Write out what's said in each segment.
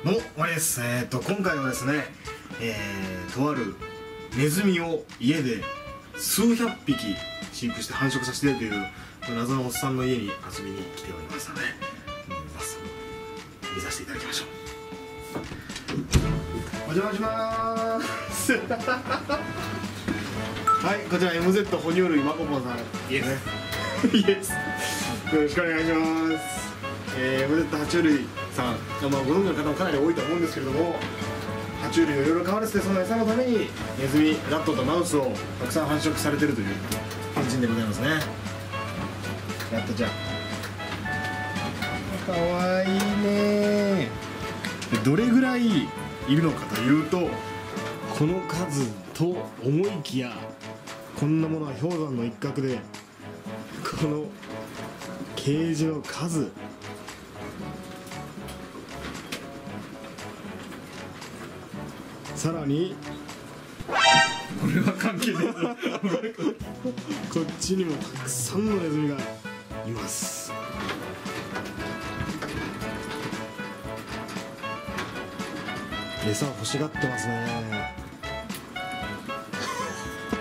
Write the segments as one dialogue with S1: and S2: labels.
S1: どうも、マリです。今回はですね、とあるネズミを家で数百匹飼育して繁殖させているという謎のおっさんの家に遊びに来ておりますので、早速見させていただきましょう。お邪魔しまーす。はい、こちら MZ 哺乳類マコポンさん。
S2: イエス、
S1: イエス。よろしくお願いします。MZ 爬虫類さん、ご存知の方もかなり多いと思うんですけれども、爬虫類をいろいろ飼われてて、その餌のためにネズミ、ラットとマウスをたくさん繁殖されているという変人でございますね。ラットちゃんかわいいね。どれぐらいいるのかというと、この数と思いきや、こんなものは氷山の一角で、このケージの数、さらに
S2: これは関係ない。
S1: こっちにもたくさんのネズミがいます。餌を欲しがってますね。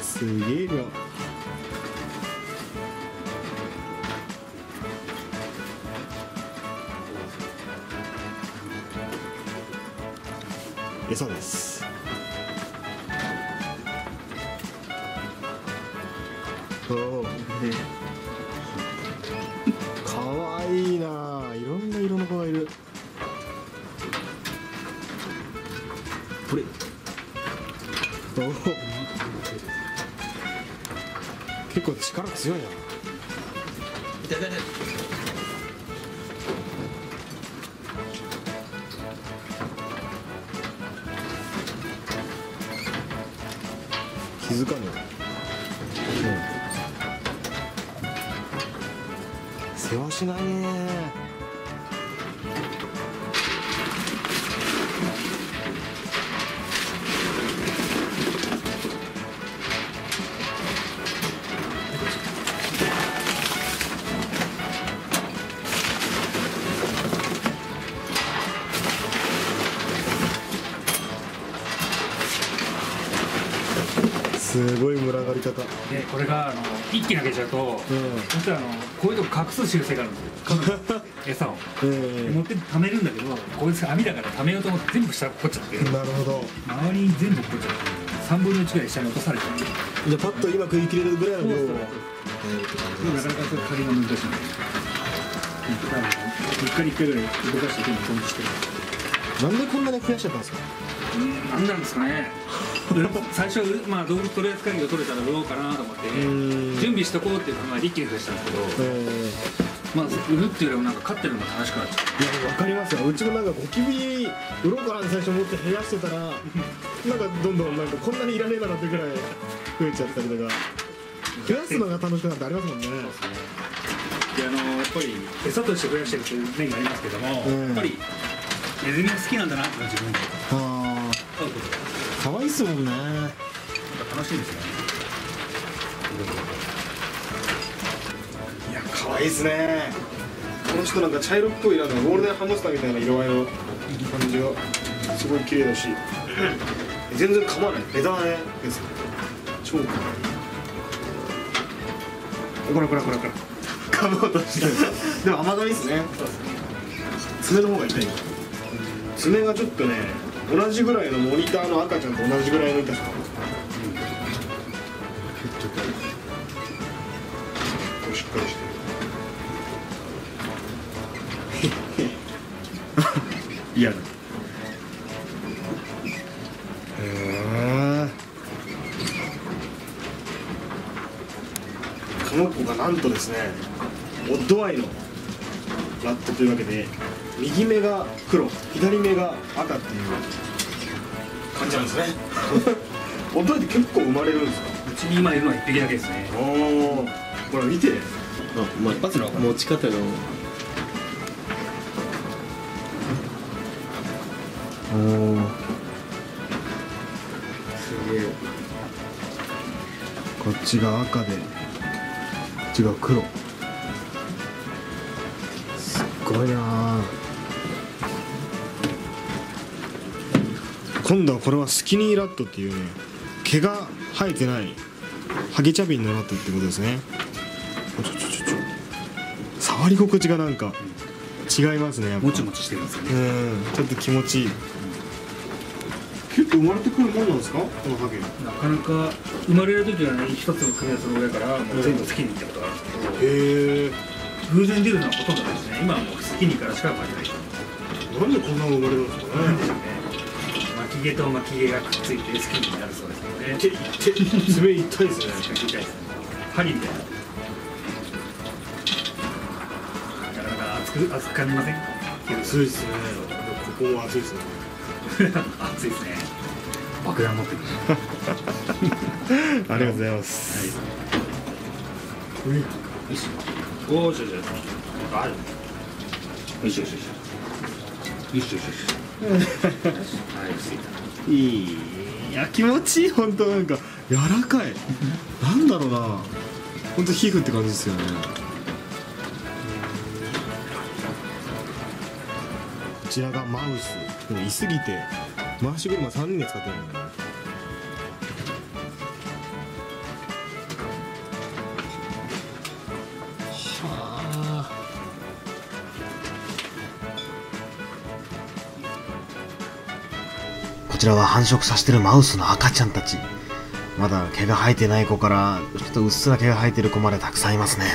S1: すげえ量。餌です。おお、かわいいな。いろんな色の子がいる。これおお、結構力強いな。
S2: 痛い痛い痛い。
S1: 気づかぬ。世話しないね。すごい群がり方で、
S2: これが一気に開けちゃうと、実はこういうとこ隠す習性があるんですよ。餌を持って貯めるんだけど、こいつ網だから貯めようと思って全部下落っこっちゃって、
S1: なるほど、
S2: 周りに全部落っこっちゃって、3分の1ぐらい下に落とされちゃう。
S1: じゃあパッと今食い切れるぐらいの量を
S2: なかなかそれ加減が難しいんで、1回に1回ぐらい動かして全部統一してる。
S1: なんでこんなに増やしちゃったんですか。
S2: なんなんですかね。最初、動物取り扱いが取れたら売ろうかなと思って準備しとこうっていうのが一気に増やしたんですけど、売るっていうよりも飼ってるのが楽しくなっちゃって。
S1: いや、わかりますよ。うちもゴキブリ売ろうかなって最初思って減らしてたら、どんどんこんなにいらねえかなってぐらい増えちゃったりとか、増やすのが楽しくなってありますもんね。
S2: でやっぱり餌として増やしてるっていう面がありますけども、やっぱりネズミが好きなんだなって自分で飼うことが
S1: 可愛いっすもんね。
S2: 楽しいですよね。
S1: いや、可愛いっすね。この人茶色っぽいゴールデンハムスターみたいな色合いの感じがすごい綺麗だし、全然噛まない、ベターです。超可愛い。これ噛もうとしてる。でも甘噛みっすね。爪の方が痛い。爪がちょっとね、同じぐらいのモニターの赤ちゃんと同じぐらいの痛さ。しっかりしてる。嫌だ。この子がなんとですね、オッドアイのラットというわけで、右目が黒、左目が赤っていう感じなんですね。オッドアイって結構生まれるんですか。
S2: うちに今いるのは1匹だけですね。
S1: おお、ほら見て。
S3: 一発の持ち方が。
S1: おお、すげえ。こっちが赤で、こっちが黒。すっごいな。今度はこれはスキニーラットっていうね、毛が生えてないハゲチャビンのラットってことですね。触り心地がなんか違いますね。やっぱ
S2: もちもちしてるんですよね。
S1: ちょっと気持ちいい。結構生まれてくるもんなんですか、このハゲ。
S2: なかなか生まれる時はね、一つの組み合わせの上からもう全部スキニーってことがあるんですけど、
S1: へえ。
S2: 偶然出るのはほとんどないですね。今はもうスキニーからしか生まれない。
S1: なんでこんなの生まれるんですかね。
S2: なんでしょうね。巻き毛と巻き毛がくっついてスキニーになるそうですけどね。
S1: 爪痛いですね。
S2: 痛いですね。針みたいな。なかなか熱く感じません？
S1: 熱いですね。ここも熱いですね。
S2: 熱いですね。爆弾持ってくる。
S1: ありがとうございます。
S2: よし。おーしよしよし。ある。よしよしよし。よしよしよし。はい、ついた。
S1: いや、気持ちいい。本当なんか柔らかい。なんだろうな。本当皮膚って感じですよね。こちらがマウス。でもいすぎて回し車3人で使ってるんだよね。はあ。
S4: こちらは繁殖させてるマウスの赤ちゃんたち。まだ毛が生えてない子からちょっとうっすら毛が生えてる子までたくさんいますね。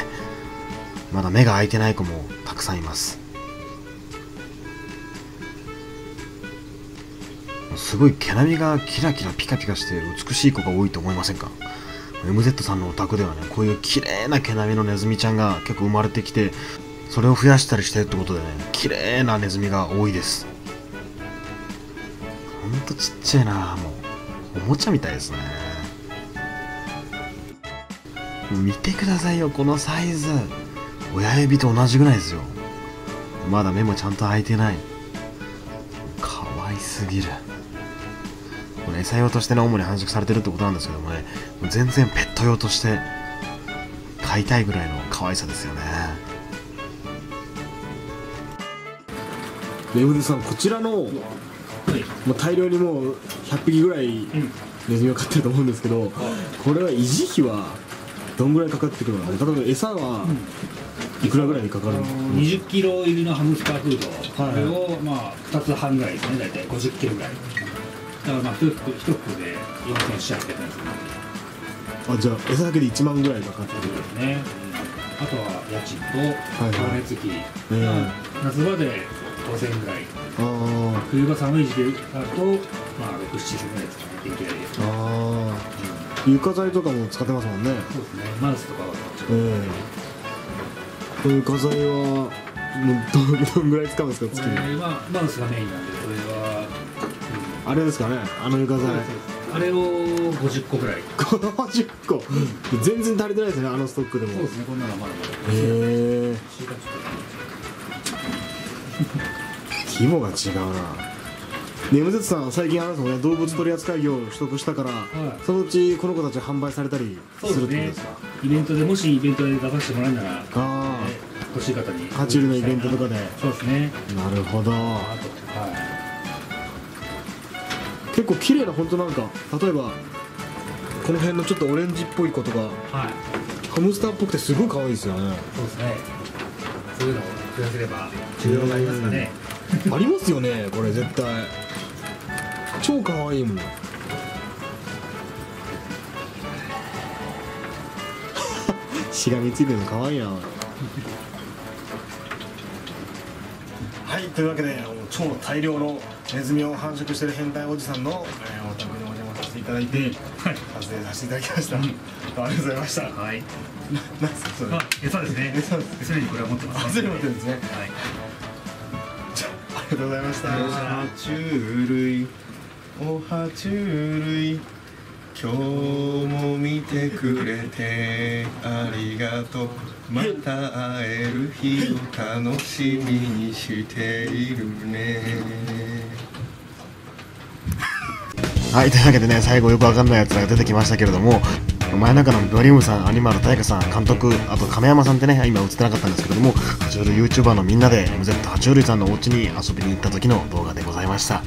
S4: まだ目が開いてない子もたくさんいます。すごい毛並みがキラキラピカピカして美しい子が多いと思いませんか？ MZ さんのお宅ではね、こういう綺麗な毛並みのネズミちゃんが結構生まれてきて、それを増やしたりしてるってことでね、綺麗なネズミが多いです。ほんとちっちゃいな。もうおもちゃみたいですね。もう見てくださいよ、このサイズ。親指と同じぐらいですよ。まだ目もちゃんと開いてない。可愛すぎる。これ餌用としてね、主に繁殖されてるってことなんですけどもね、全然ペット用として飼いたいぐらいの可愛さですよね。
S1: レムデさん、こちらのもう大量にもう100匹ぐらいネズミを飼ってると思うんですけど、これは維持費はどんぐらいかかってくるのかね。例えば餌はいくらぐらいにかかるの
S2: ？20キロ入りのハムスターフード、これをまあ2つ半ぐらいですね。大体50キロぐらい。だからまあ1袋で4700円ですね。
S1: あ、じゃあ餌だけで1万ぐらいかかってくる
S2: ですね。あとは家賃と光熱費、夏場で5000円ぐらい。冬場寒い時期だとまあ6、7千円ぐらいですかね。電気代ですね。
S1: 床材とかも使ってますもんね。
S2: そうですね。マウスとかは
S1: この床材はどんぐらい使うんですか、月に。
S2: マウスがメインなんで、これは
S1: あれですかね、あの床材。
S2: あれを50個ぐらい。
S1: 50個、全然足りてないですね、あのストックでも。
S2: そうですね、こんなのまだまだ。
S1: 規模が違うな。MZ さん、最近あれですもんね、動物取扱業を取得したから、そのうちこの子たち販売されたりするってことですか？
S2: イベントで、もしイベントで出させてもらうなら、欲しい方に。
S1: 爬虫類のイベントとかで。
S2: そうですね。
S1: なるほど。結構綺麗な、本当なんか、例えばこの辺のちょっとオレンジっぽい子とか、ハムスターっぽくてすごい可愛いですよね。
S2: そうですね。そういうのを増やせれば需要がありますかね。
S1: ありますよね、これ絶対。超可愛いもん。しがみついてるの可愛いな。はい、というわけで超大量のネズミを繁殖している変態おじさんの、お宅にお邪魔させていただいて、撮影させていただきました。ありがとうございました。
S2: はい。
S1: 何ですかそれ？
S2: 餌ですね。餌にこれは持ってます。
S1: 餌に持ってるんですね。はい。ありがとうございました。
S3: 爬虫類、お爬虫類、今日も見てくれてありがとう。また会える日を楽しみにしているね。
S4: はい、というわけでね、最後よくわかんないやつが出てきましたけれども、前中のバリウムさん、アニマル大河さん、監督、あと亀山さんってね、今映ってなかったんですけれども、爬虫類 YouTuber のみんなで MZ 爬虫類さんのお家に遊びに行った時の動画でございました。